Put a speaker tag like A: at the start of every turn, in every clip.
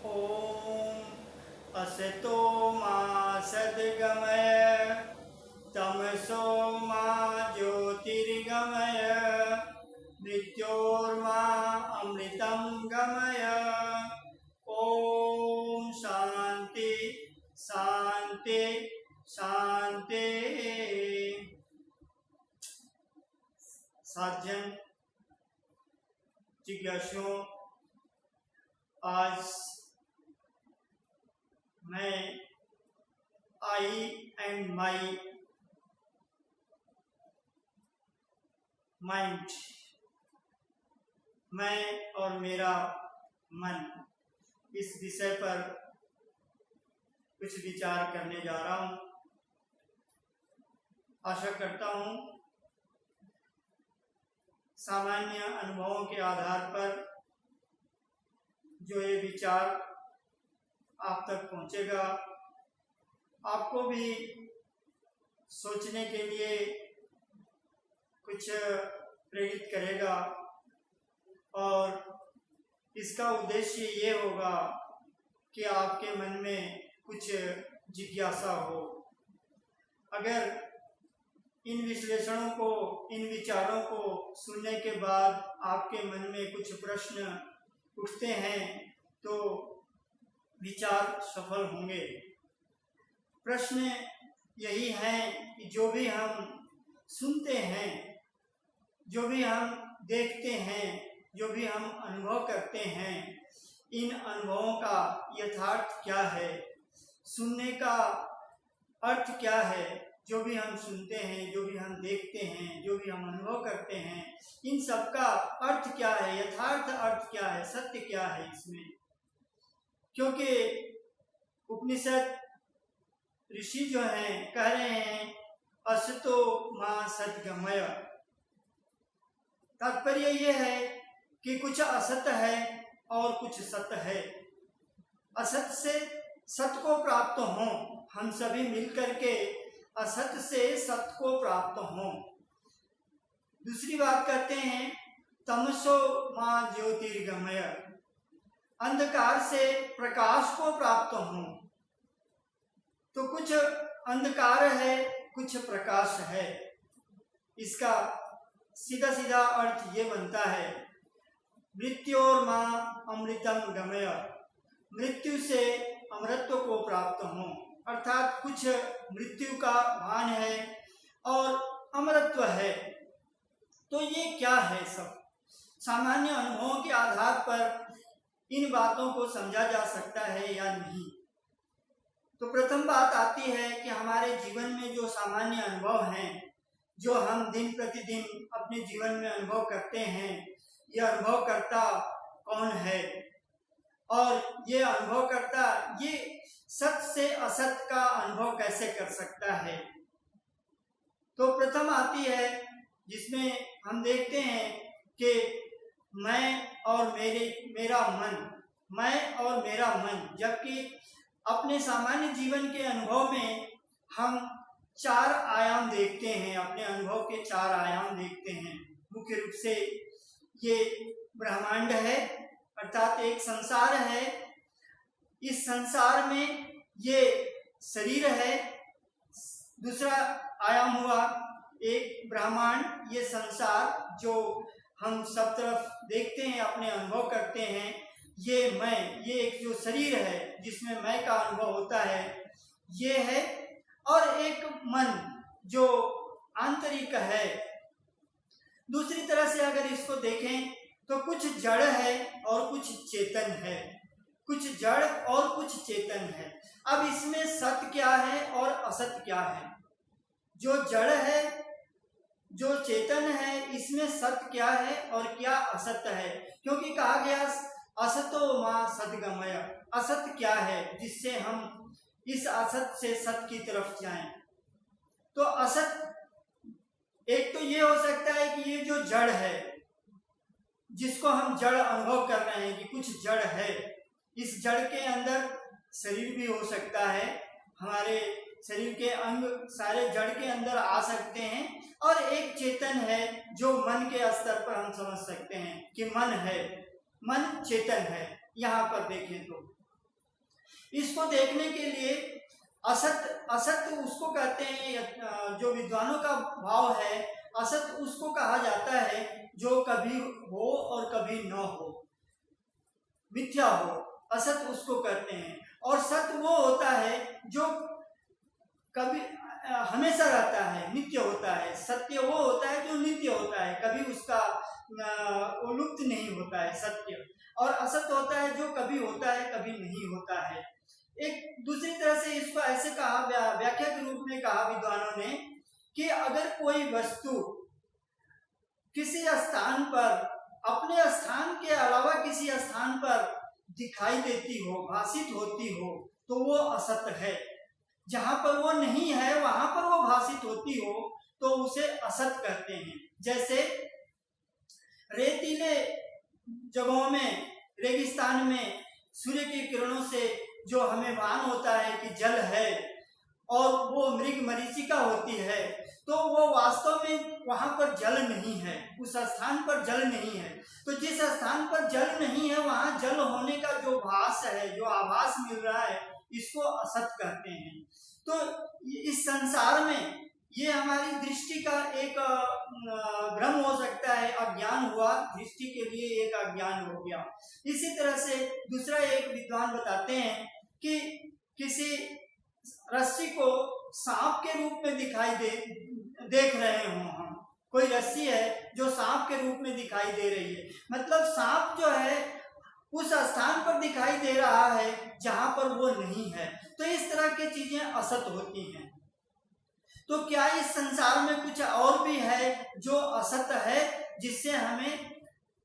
A: ॐ असतो मा सद्गमय तमसो मा ज्योतिर्गमय मृत्योर्मा अमृतं गमय। ॐ शांति शांति शांति। साधन जिज्ञासुओं, आज मैं आई एंड माई माइंड, मैं और मेरा मन, इस विषय पर कुछ विचार करने जा रहा हूं। आशा करता हूं सामान्य अनुभवों के आधार पर जो ये विचार आप तक पहुंचेगा, आपको भी सोचने के लिए कुछ प्रेरित करेगा और इसका उद्देश्य ये होगा कि आपके मन में कुछ जिज्ञासा हो। अगर इन विश्लेषणों को, इन विचारों को सुनने के बाद आपके मन में कुछ प्रश्न उठते हैं तो विचार सफल होंगे। प्रश्न यही है कि जो भी हम सुनते हैं, जो भी हम देखते हैं, जो भी हम अनुभव करते हैं, इन अनुभवों का यथार्थ क्या है, सुनने का अर्थ क्या है। जो भी हम सुनते हैं, जो भी हम देखते हैं, जो भी हम अनुभव करते हैं, इन सब का अर्थ क्या है, यथार्थ अर्थ क्या है, सत्य क्या है इसमें। क्योंकि उपनिषद ऋषि जो हैं कह रहे हैं असतो मां सद्गमय। तात्पर्य यह है कि कुछ असत है और कुछ सत्य है। असत से सत्य को प्राप्त हों, हम सभी मिलकर के असत से सत्य को प्राप्त हों। दूसरी बात कहते हैं तमसो मां ज्योतिर्गमय, अंधकार से प्रकाश को प्राप्त हों। तो कुछ अंधकार है, कुछ प्रकाश है। इसका सीधा सीधा अर्थ ये बनता है मृत्योर्मा अमृतम गमय, मृत्यु से अमृतत्व को प्राप्त हों। अर्थात कुछ मृत्यु का भान है और अमरत्व है। तो ये क्या है? सब सामान्य अनुभवों के आधार पर इन बातों को समझा जा सकता है या नहीं। तो प्रथम बात आती है कि हमारे जीवन में जो सामान्य अनुभव हैं, जो हम दिन प्रतिदिन अपने जीवन में अनुभव करते हैं, यह अनुभवकर्ता कौन है और ये अनुभवकर्ता ये सत्य से असत्य का अनुभव कैसे कर सकता है। तो प्रथम आती है जिसमें हम देखते हैं कि मैं और मेरा मन, मैं और मेरा मन। जबकि अपने सामान्य जीवन के अनुभव में हम चार आयाम देखते हैं, अपने अनुभव के चार आयाम देखते हैं। मुख्य रूप से ये ब्रह्मांड है, अर्थात एक संसार है। इस संसार में ये शरीर है। दूसरा आयाम हुआ एक ब्रह्मांड, ये संसार जो हम सब तरफ देखते हैं, अपने अनुभव करते हैं। ये मैं, ये एक जो शरीर है जिसमें मैं का अनुभव होता है, ये है। और एक मन जो आंतरिक है। दूसरी तरह से अगर इसको देखें तो कुछ जड़ है और कुछ चेतन है, कुछ जड़ और कुछ चेतन है। अब इसमें सत्य क्या है और असत्य क्या है? जो जड़ है, जो चेतन है, इसमें सत्य क्या है और क्या असत्य है? क्योंकि कहा गया असतो मां सद्गमय। असत्य क्या है जिससे हम इस असत से सत्य की तरफ जाएं? तो असत एक तो ये हो सकता है कि ये जो जड़ है, जिसको हम जड़ अनुभव कर रहे हैं कि कुछ जड़ है, इस जड़ के अंदर शरीर भी हो सकता है। हमारे शरीर के अंग सारे जड़ के अंदर आ सकते हैं। और एक चेतन है जो मन के स्तर पर हम समझ सकते हैं कि मन है, मन चेतन है। यहाँ पर देखें तो इसको देखने के लिए असत असत उसको कहते हैं, जो विद्वानों का भाव है, असत उसको कहा जाता है जो कभी हो और कभी न हो, मिथ्या हो, असत उसको कहते हैं। और सत्य वो होता है जो कभी हमेशा रहता है, नित्य होता है। सत्य वो होता है जो नित्य होता है, कभी उसका वो लुप्त नहीं होता है सत्य। और असत्य होता है जो कभी होता है कभी नहीं होता है। एक दूसरी तरह से इसको ऐसे कहा, व्याख्या के रूप में कहा विद्वानों ने कि अगर कोई वस्तु किसी स्थान पर, अपने स्थान के अलावा किसी स्थान पर दिखाई देती हो, भाषित होती हो, तो वो असत्य है। जहां पर वो नहीं है वहां पर वो भाषित होती हो तो उसे असत कहते हैं। जैसे रेतीले जगहों में, रेगिस्तान में सूर्य की किरणों से जो हमें भान होता है कि जल है और वो मृग मरीचिका होती है, तो वो वास्तव में वहां पर जल नहीं है, उस स्थान पर जल नहीं है। तो जिस स्थान पर जल नहीं है वहां जल होने का जो भास है, जो आभास मिल रहा है, इसको असत कहते हैं। तो इस संसार में ये हमारी दृष्टि का एक भ्रम हो सकता है, अज्ञान हुआ, दृष्टि के लिए एक अज्ञान हो गया। इसी तरह से दूसरा एक विद्वान बताते हैं कि किसी रस्सी को सांप के रूप में देख रहे हो हम, कोई रस्सी है जो सांप के रूप में दिखाई दे रही है, मतलब सांप जो है उस स्थान पर दिखाई दे रहा है जहां पर वो नहीं है। तो इस तरह की चीजें असत होती हैं। तो क्या इस संसार में कुछ और भी है जो असत है, जिससे हमें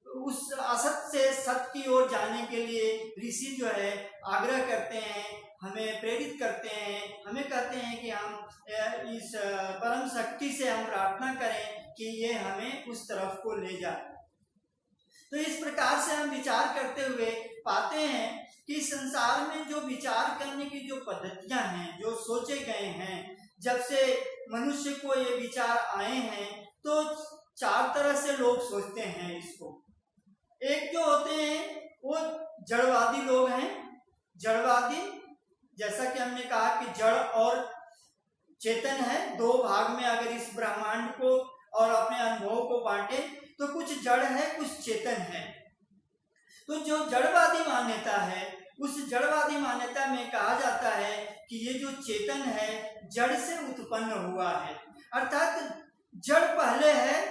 A: उस असत से सत्य की ओर जाने के लिए ऋषि जो है आग्रह करते हैं, हमें प्रेरित करते हैं, हमें कहते हैं कि हम इस परम शक्ति से हम प्रार्थना करें कि ये हमें उस तरफ को ले जाए। तो इस प्रकार से हम विचार करते हुए पाते हैं कि संसार में जो विचार करने की जो पद्धतियां हैं, जो सोचे गए हैं, जब से मनुष्य को ये विचार आए हैं, तो चार तरह से लोग सोचते हैं इसको। एक जो होते हैं वो जड़वादी लोग हैं। जड़वादी, जैसा कि हमने कहा कि जड़ और चेतन है, दो भाग में अगर इस ब्रह्मांड को और अपने अनुभव को बांटे तो कुछ जड़ है, कुछ चेतन है। तो जो जड़वादी मान्यता है, उस जड़वादी मान्यता में कहा जाता है कि ये जो चेतन है जड़ से उत्पन्न हुआ है, अर्थात जड़ पहले है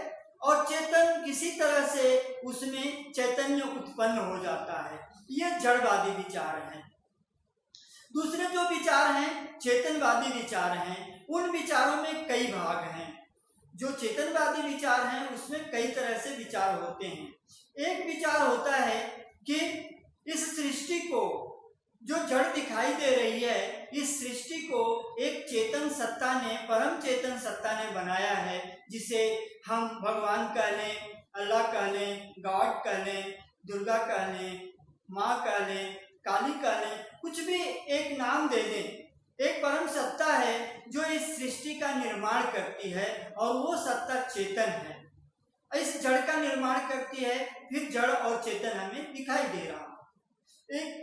A: और चेतन किसी तरह से उसमें चैतन्य उत्पन्न हो जाता है। ये जड़वादी विचार है। दूसरे जो विचार हैं चेतनवादी विचार हैं। उन विचारों में कई भाग हैं। जो चेतनवादी विचार हैं उसमें कई तरह से विचार होते हैं। एक विचार होता है कि इस सृष्टि को, जो जड़ दिखाई दे रही है, इस सृष्टि को एक चेतन सत्ता ने, परम चेतन सत्ता ने बनाया है, जिसे हम भगवान कह लें, अल्लाह कह लें, गॉड कह लें, दुर्गा कह लें, माँ कह लें, काली कह लें, कुछ भी एक नाम दे दें। एक परम सत्ता है जो इस सृष्टि का निर्माण करती है और वो सत्ता चेतन है, इस जड़ का निर्माण करती है, फिर जड़ और चेतन हमें दिखाई दे रहा। एक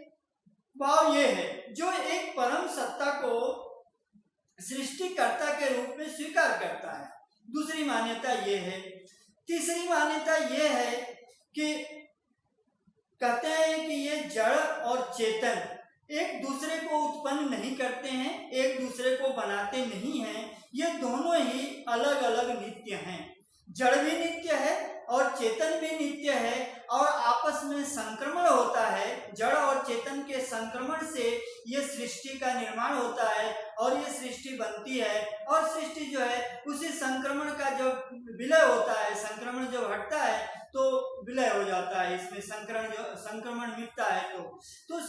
A: भाव ये है जो एक परम सत्ता को सृष्टिकर्ता के रूप में स्वीकार करता है। दूसरी मान्यता ये है। तीसरी मान्यता ये है कि कहते हैं कि ये जड़ और चेतन एक दूसरे को उत्पन्न नहीं करते हैं, एक दूसरे को बनाते नहीं हैं, ये दोनों ही अलग अलग नित्य हैं। जड़ भी नित्य है और चेतन भी नित्य है और आपस में संक्रमण होता है। जड़ और चेतन के संक्रमण से ये सृष्टि का निर्माण होता है और ये सृष्टि बनती है, और सृष्टि जो है उसी संक्रमण का जब विलय होता है, संक्रमण जब हटता है तो विलय हो जाता है, इसमें संक्रमण मिटता है। तो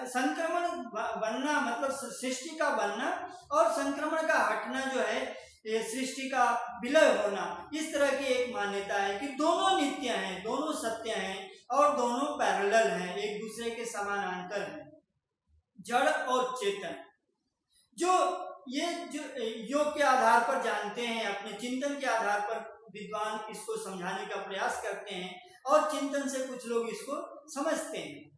A: संक्रमण बनना मतलब सृष्टि का बनना और संक्रमण का हटना जो है ये सृष्टि का विलय होना। इस तरह की एक मान्यता है कि दोनों नित्य हैं, दोनों सत्य हैं और दोनों पैरेलल हैं, एक दूसरे के समानांतर हैं, जड़ और चेतन। जो योग के आधार पर जानते हैं, अपने चिंतन के आधार पर विद्वान इसको समझाने का प्रयास करते हैं और चिंतन से कुछ लोग इसको समझते हैं।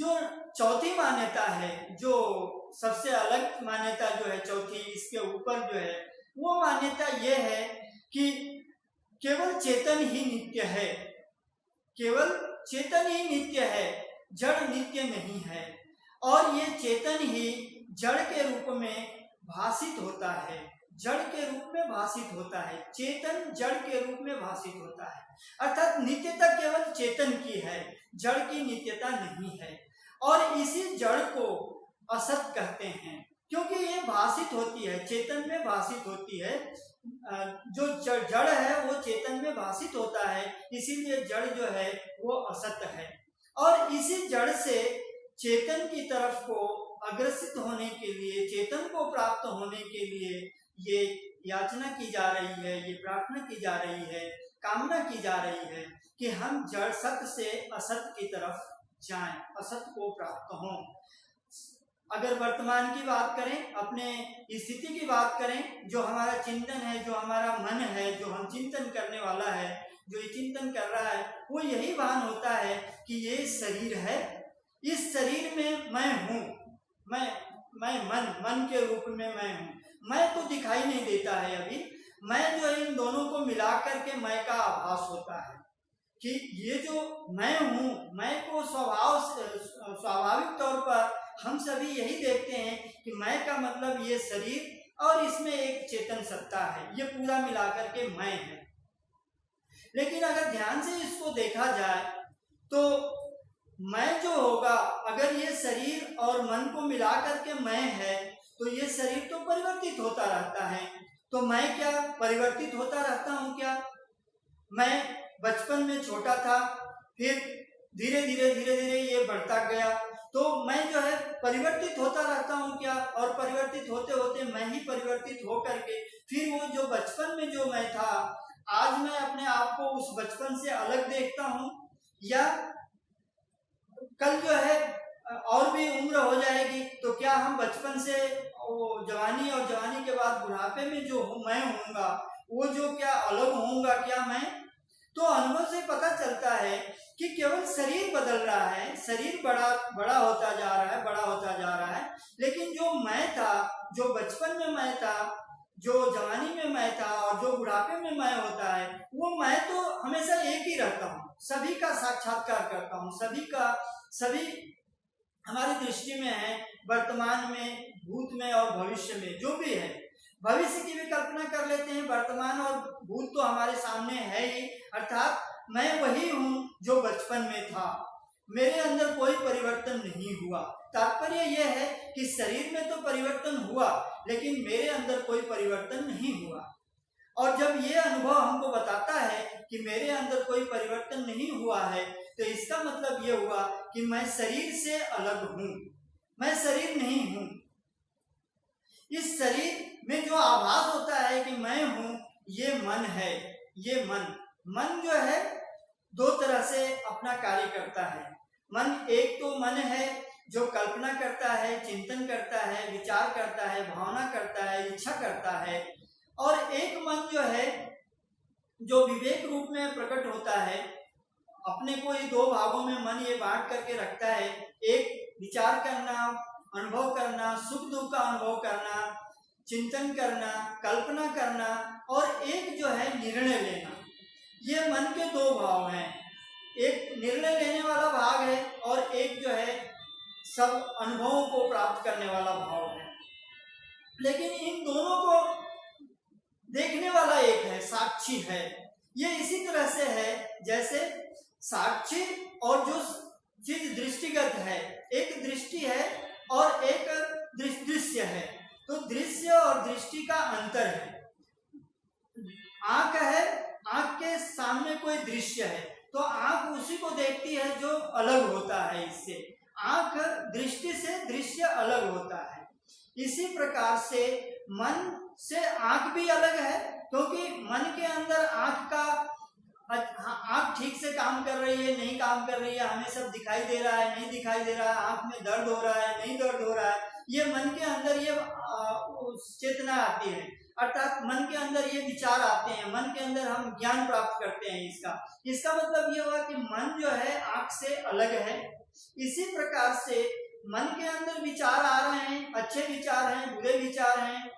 A: जो चौथी मान्यता है, जो सबसे अलग मान्यता जो है चौथी, इसके ऊपर जो है वो मान्यता ये है कि केवल चेतन ही नित्य है, केवल चेतन ही नित्य है, जड़ नित्य नहीं है। और ये चेतन ही जड़ के रूप में भाषित होता है, जड़ के रूप में भाषित होता है, चेतन जड़ के रूप में भाषित होता है। अर्थात नित्यता केवल चेतन की है, जड़ की नित्यता नहीं है। और इसी जड़ को असत कहते हैं, क्योंकि ये भाषित होती है, चेतन में भाषित होती है। जो जड़ है वो चेतन में भाषित होता है, इसीलिए जड़ जो है वो असत है। और इसी जड़ से चेतन की तरफ को अग्रसित होने के लिए, चेतन को प्राप्त होने के लिए ये याचना की जा रही है, ये प्रार्थना की जा रही है, कामना की जा रही है कि हम जड़ सत से असत की तरफ जाएं, असत को प्राप्त हों। अगर वर्तमान की बात करें, अपने स्थिति की बात करें, जो हमारा चिंतन है, जो हमारा मन है, जो हम चिंतन करने वाला है, जो ये चिंतन कर रहा है, वो यही भान होता है कि ये शरीर है, इस शरीर में मैं हूँ, मैं मन के रूप में मैं हूँ। मैं तो दिखाई नहीं देता है अभी, मैं जो है इन दोनों को मिला करके मैं का आभास होता है कि ये जो मैं हूँ, मैं को स्वाभाविक तौर पर हम सभी यही देखते हैं कि मैं का मतलब ये शरीर और इसमें एक चेतन सत्ता है, ये पूरा मिलाकर के मैं है। लेकिन अगर ध्यान से इसको देखा जाए तो मैं जो होगा, अगर ये शरीर और मन को मिलाकर के मैं है, तो ये शरीर तो परिवर्तित होता रहता है। तो मैं क्या परिवर्तित होता रहता हूँ क्या? मैं बचपन में छोटा था, फिर धीरे धीरे ये बढ़ता गया, तो मैं जो है परिवर्तित होता रहता हूँ क्या? और परिवर्तित होते होते मैं ही परिवर्तित हो करके फिर वो जो बचपन में जो मैं था, आज मैं अपने आप को उस बचपन से अलग देखता हूँ, या कल जो है और भी उम्र हो जाएगी तो क्या हम बचपन से जवानी और जवानी के बाद बुढ़ापे में जो मैं होऊंगा वो जो क्या अलग होऊंगा क्या मैं? तो अनुभव से पता चलता है कि केवल शरीर बदल रहा है, शरीर बड़ा होता जा रहा है, बड़ा होता जा रहा है, लेकिन जो मैं था, जो बचपन में मैं था, जो जवानी में मैं था और जो बुढ़ापे में मैं होता है, वो मैं तो हमेशा एक ही रहता हूँ, सभी का साक्षात्कार करता हूँ, सभी हमारी दृष्टि में है, वर्तमान में, भूत में और भविष्य में जो भी है। भविष्य की भी कल्पना कर लेते हैं, वर्तमान और भूत तो हमारे सामने है ही, अर्थात मैं वही हूँ जो बचपन में था, मेरे अंदर कोई परिवर्तन नहीं हुआ। तात्पर्य यह है कि शरीर में तो परिवर्तन हुआ, लेकिन मेरे अंदर कोई परिवर्तन नहीं हुआ। और जब ये अनुभव हमको बताता है कि मेरे अंदर कोई परिवर्तन नहीं हुआ है, तो इसका मतलब ये हुआ कि मैं शरीर से अलग हूँ, मैं शरीर नहीं हूँ। इस शरीर में जो आभास होता है कि मैं हूँ, ये मन है। ये मन जो है दो तरह से अपना कार्य करता है। मन, एक तो मन है जो कल्पना करता है, चिंतन करता है, विचार करता है, भावना करता है, इच्छा करता है, और एक मन जो है जो विवेक रूप में प्रकट होता है। अपने को ही दो भागों में मन ये बांट करके रखता है, एक विचार करना, अनुभव करना, सुख दुख का अनुभव करना, चिंतन करना, कल्पना करना, और एक जो है निर्णय लेना। ये मन के दो भाव हैं, एक निर्णय लेने वाला भाग है और एक जो है सब अनुभवों को प्राप्त करने वाला भाव है। लेकिन इन दोनों को देखने वाला एक है, साक्षी है। ये इसी तरह से है जैसे साक्षी और जो चीज दृष्टिगत है, एक दृष्टि है और एक दृश्य है। तो दृश्य और दृष्टि का अंतर है। आंख है, आंख के सामने कोई दृश्य है तो आंख उसी को देखती है जो अलग होता है इससे। आंख दृष्टि से दृश्य अलग होता है। इसी प्रकार से मन से आंख भी अलग है, क्योंकि मन के अंदर आंख ठीक से काम कर रही है, नहीं काम कर रही है, हमें सब दिखाई दे रहा है, नहीं दिखाई दे रहा है, आंख में दर्द हो रहा है, नहीं दर्द हो रहा है, ये मन के अंदर ये चेतना आती है, अर्थात मन के अंदर ये विचार आते हैं, मन के अंदर हम ज्ञान प्राप्त करते हैं। इसका मतलब ये हुआ कि मन जो है आंख से अलग है, इसी प्रकार से मन के अंदर विचार आ रहे हैं, अच्छे विचार हैं, बुरे विचार हैं,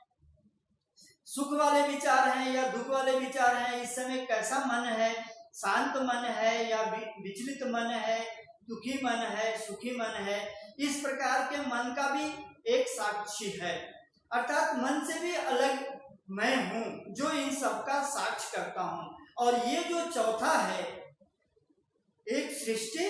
A: सुख वाले विचार हैं या दुख वाले विचार हैं। इस समय कैसा मन है, शांत मन है या विचलित मन है, दुखी मन है, सुखी मन है, इस प्रकार के मन का भी एक साक्षी है। अर्थात मन से भी अलग मैं हूं जो इन सब का साक्ष्य करता हूं। और ये जो चौथा है, एक सृष्टि,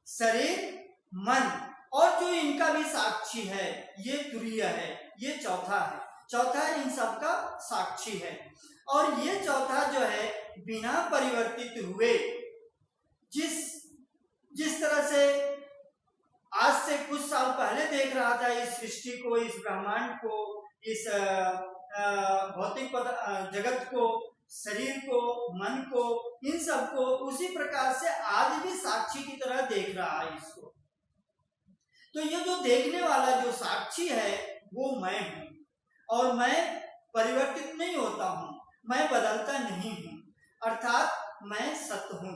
A: शरीर, मन और जो इनका भी साक्षी है, ये तुरीय है, ये चौथा है। चौथा इन सब का साक्षी है। और ये चौथा जो है बिना परिवर्तित हुए, जिस तरह से आज से कुछ साल पहले देख रहा था इस सृष्टि को, इस ब्रह्मांड को, इस भौतिक जगत को, शरीर को, मन को, इन सब को, उसी प्रकार से आज भी साक्षी की तरह देख रहा है इसको। तो ये जो देखने वाला जो साक्षी है वो मैं हूं। और मैं परिवर्तित नहीं होता हूं, मैं बदलता नहीं हूं, अर्थात मैं सत्य हूं।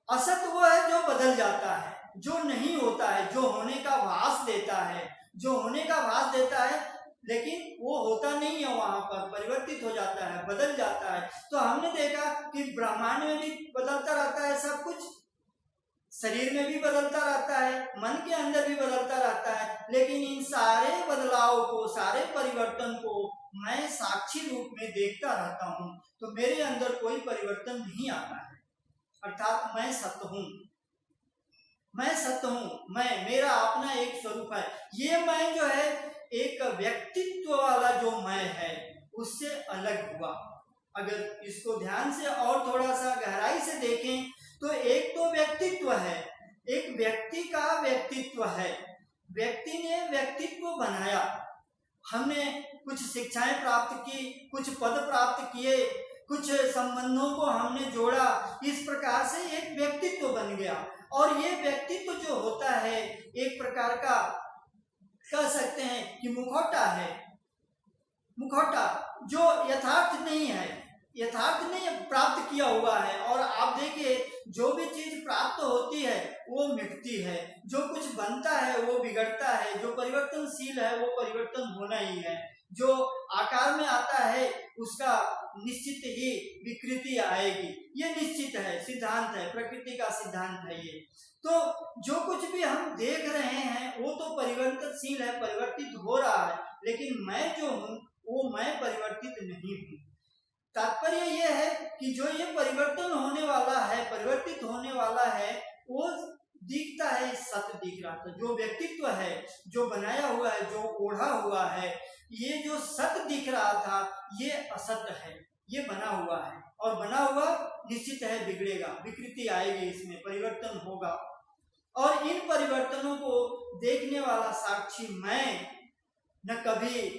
A: असत वो है जो बदल जाता है, जो नहीं होता है, जो होने का भास देता है, जो होने का भास देता है लेकिन वो होता नहीं है, वहां पर परिवर्तित हो जाता है, बदल जाता है। तो हमने देखा कि ब्रह्मांड में भी बदलता रहता है सब कुछ, शरीर में भी बदलता रहता है, मन के अंदर भी बदलता रहता है, लेकिन इन सारे बदलाव को, सारे परिवर्तन को मैं साक्षी रूप में देखता रहता हूं। तो मेरे अंदर कोई परिवर्तन नहीं आता है, अर्थात मैं सत्य हूं, मैं सत्य हूं। मैं, मेरा अपना एक स्वरूप है। ये मैं जो है एक व्यक्तित्व वाला जो मैं है उससे अलग हुआ। अगर इसको ध्यान से और थोड़ा सा गहराई से देखें तो एक तो व्यक्तित्व है, एक व्यक्ति का व्यक्तित्व है, व्यक्ति ने व्यक्तित्व बनाया, हमने कुछ शिक्षाएं प्राप्त की, कुछ पद प्राप्त किए, कुछ संबंधों को हमने जोड़ा, इस प्रकार से एक व्यक्तित्व बन गया। और ये व्यक्तित्व जो होता है एक प्रकार का कह सकते हैं कि मुखौटा है, मुखौटा जो यथार्थ नहीं है, यथार्थ नहीं प्राप्त किया हुआ है। और आप देखिए जो भी चीज प्राप्त होती है वो मिटती है, जो कुछ बनता है वो बिगड़ता है, जो परिवर्तनशील है वो परिवर्तन होना ही है, जो आकार में आता है उसका निश्चित ही विकृति आएगी, ये निश्चित है, सिद्धांत है, प्रकृति का सिद्धांत है ये। तो जो कुछ भी हम देख रहे हैं वो तो परिवर्तनशील है, परिवर्तित हो रहा है, लेकिन मैं जो हूँ वो मैं परिवर्तित नहीं हूँ। तात्पर्य यह है कि जो ये परिवर्तन होने वाला है, परिवर्तित होने वाला है, वो दिखता है, सत्य दिख रहा था। जो व्यक्तित्व है, जो बनाया हुआ है, जो ओढ़ा हुआ है, ये जो सत्य दिख रहा था ये असत्य है, ये बना हुआ है। और बना हुआ निश्चित है बिगड़ेगा, विकृति आएगी, इसमें परिवर्तन होगा। और इन परिवर्तनों को देखने वाला साक्षी मैं न कभी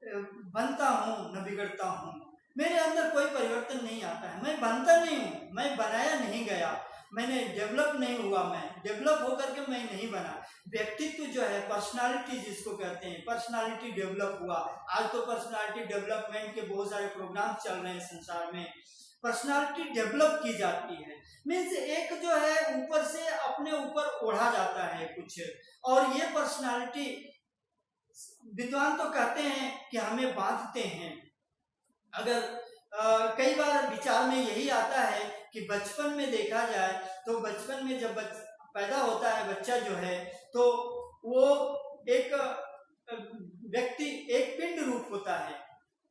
A: बनता हूं न बिगड़ता हूं। मेरे अंदर कोई परिवर्तन नहीं आता है, मैं बनता नहीं हूं, मैं बनाया नहीं गया, मैंने डेवलप नहीं हुआ, मैं डेवलप होकर के मैं नहीं बना। व्यक्तित्व जो है, पर्सनालिटी जिसको कहते हैं, पर्सनालिटी डेवलप हुआ। आज तो पर्सनालिटी डेवलपमेंट के बहुत सारे प्रोग्राम चल रहे हैं संसार में, पर्सनालिटी डेवलप की जाती है। मीन्स एक जो है ऊपर से अपने ऊपर ओढ़ा जाता है कुछ, और ये पर्सनालिटी विद्वान तो कहते हैं कि हमें बांधते हैं। अगर कई बार विचार में यही आता है कि बचपन में देखा जाए तो बचपन में जब पैदा होता है बच्चा जो है, तो वो एक व्यक्ति, एक पिंड रूप होता है,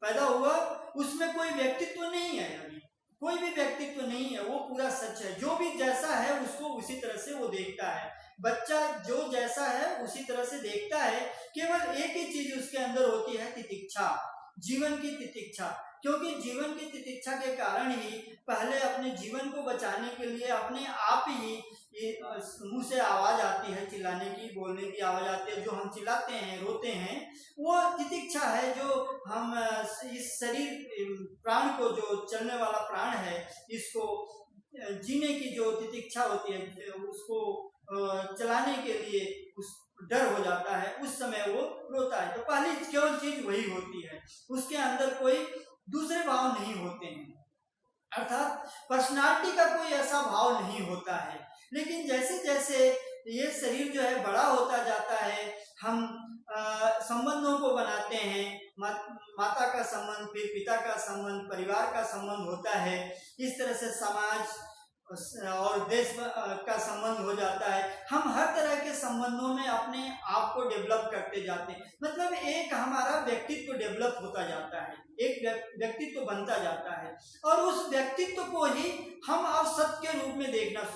A: पैदा हुआ, उसमें कोई व्यक्तित्व नहीं है, अभी कोई भी व्यक्तित्व नहीं है, वो पूरा सच है। जो भी जैसा है उसको उसी तरह से वो देखता है, बच्चा जो जैसा है उसी तरह से देखता है। केवल एक ही चीज उसके अंदर होती है, तितिक्षा, जीवन की तितिक्षा। क्योंकि जीवन की तितिक्षा के कारण ही पहले अपने जीवन को बचाने के लिए अपने आप ही मुंह से आवाज आती है, चिल्लाने की, बोलने की आवाज आती है, जो हम चिल्लाते हैं, रोते हैं, वो तितिक्षा है। जो हम इस शरीर प्राण को, जो चलने वाला प्राण है, इसको जीने की जो तितिक्षा होती है, उसको चलाने के लिए उस डर हो जाता है, उस समय वो रोता है। तो पहली केवल चीज वही होती है, उसके अंदर कोई दूसरे भाव नहीं होते हैं, अर्थात पर्सनालिटी का कोई ऐसा भाव नहीं होता है। लेकिन जैसे जैसे ये शरीर जो है बड़ा होता जाता है, हम संबंधों को बनाते हैं, माता का संबंध, फिर पिता का संबंध, परिवार का संबंध होता है, इस तरह से समाज और देश का संबंध हो जाता है। हम हर तरह के संबंधों में अपने आप को डेवलप करते जाते हैं, मतलब एक हमारा व्यक्तित्व डेवलप होता जाता है, एक व्यक्तित्व बनता जाता है, और उस व्यक्तित्व को ही हम अब सत्य के रूप में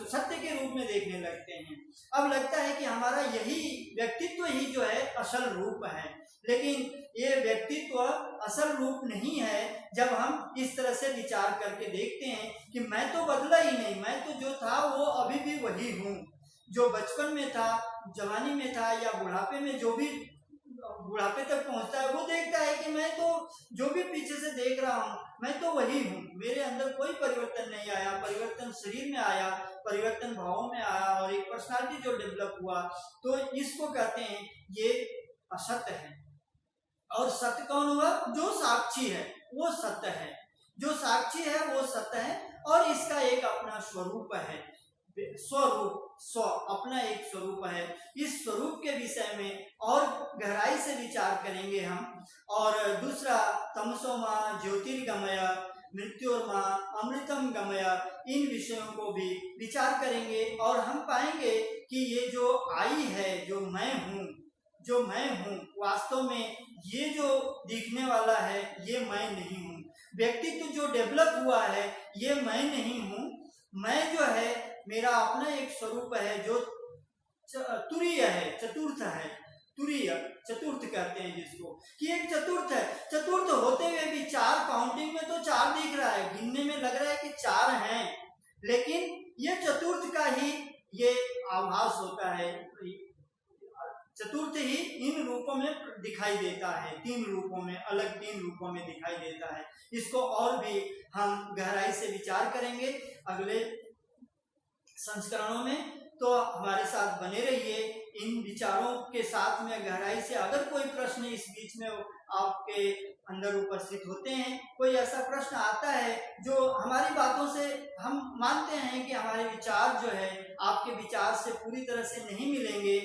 A: सत्य के रूप में देखने लगते हैं। अब लगता है कि हमारा यही व्यक्तित्व ही जो है असल रूप है, लेकिन ये व्यक्तित्व असल रूप नहीं है जब हम इस तरह से विचार करके देखते हैं कि मैं तो बदला ही नहीं, मैं तो जो था वो अभी भी वही हूँ, जो बचपन में था, जवानी में था, या बुढ़ापे में, जो भी बुढ़ापे तक पहुंचता है वो देखता है कि मैं तो जो भी पीछे से देख रहा हूँ मैं तो वही हूँ, मेरे अंदर कोई परिवर्तन नहीं आया। परिवर्तन शरीर में आया, परिवर्तन भावों में आया, और एक पर्सनालिटी जो डेवलप हुआ, तो इसको कहते हैं ये असत्य है। और सत्य कौन हुआ? जो साक्षी है वो सत्य है, जो साक्षी है वो सत्य है, और इसका एक अपना स्वरूप है, अपना एक स्वरूप है। इस स्वरूप के विषय में और गहराई से विचार करेंगे हम। और दूसरा, तमसो मां ज्योतिर्गमय मृत्योर्मा अमृतम गमय, इन विषयों को भी विचार करेंगे, और हम पाएंगे कि ये जो आई है, जो मैं हूँ, वास्तव में ये जो दिखने वाला है ये मैं नहीं हूँ। व्यक्तित्व जो डेवलप हुआ है ये मैं नहीं हूँ। मैं जो है मेरा अपना एक स्वरूप है जो तुरीय है, चतुर्थ है। तुरीय, चतुर्थ कहते हैं जिसको, कि एक चतुर्थ है। चतुर्थ होते हुए भी चार, काउंटिंग में तो चार दिख रहा है, गिनने में लग रहा है कि चार हैं, लेकिन ये चतुर्थ का ही ये आभास होता है। चतुर्थ ही इन रूपों में दिखाई देता है, तीन रूपों में, अलग तीन रूपों में दिखाई देता है। इसको और भी हम गहराई से विचार करेंगे अगले संस्करणों में, तो हमारे साथ बने रहिए। इन विचारों के साथ में गहराई से अगर कोई प्रश्न इस बीच में आपके अंदर उपस्थित होते हैं, कोई ऐसा प्रश्न आता है जो हमारी बातों से हम मानते हैं कि हमारे विचार जो है आपके विचार से पूरी तरह से नहीं मिलेंगे,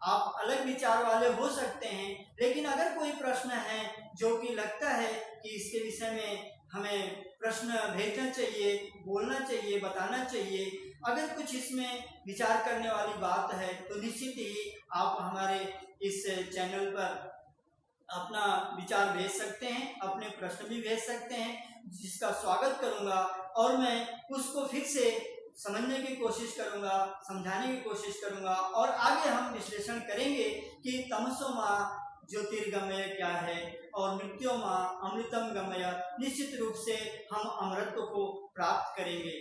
A: आप अलग विचार वाले हो सकते हैं, लेकिन अगर कोई प्रश्न है जो कि लगता है कि इसके विषय में हमें प्रश्न भेजना चाहिए, बोलना चाहिए, बताना चाहिए, अगर कुछ इसमें विचार करने वाली बात है, तो निश्चित ही आप हमारे इस चैनल पर अपना विचार भेज सकते हैं, अपने प्रश्न भी भेज सकते हैं, जिसका स्वागत करूंगा, और मैं उसको फिर से समझने की कोशिश करूंगा, समझाने की कोशिश करूंगा, और आगे हम विश्लेषण करेंगे कि तमसो मां ज्योतिर्गमय क्या है और मृत्यो मां अमृतम गमय। निश्चित रूप से हम अमृत को प्राप्त करेंगे।